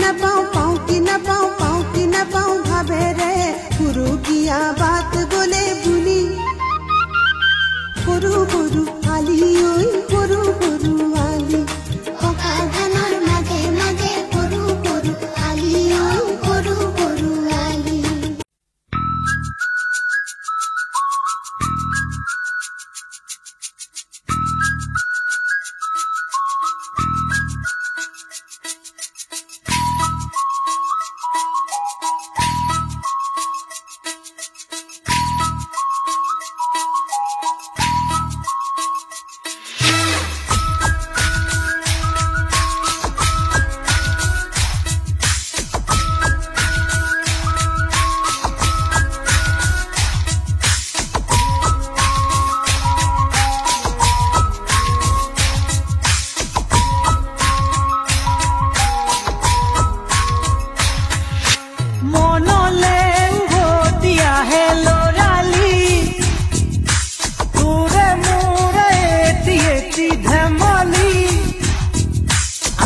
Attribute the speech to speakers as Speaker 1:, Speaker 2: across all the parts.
Speaker 1: নাপাওঁ পাওঁ কি নাপাওঁ ভাবেৰে পুৰুকীয়া বাট গলে বুলি সৰু সৰু আলি ঐ সৰু সৰু আলি পকা ধানৰ মাগে মাগে সৰু সৰু আলি ঐ সৰু সৰু আলি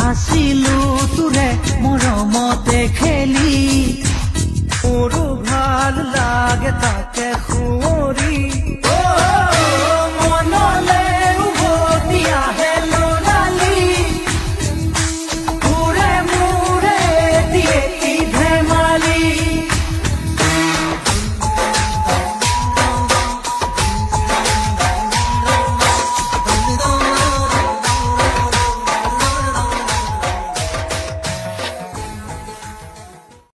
Speaker 2: আছিলো তোৰে মৰমতে খেলি মোৰো ভাল লাগে তাকে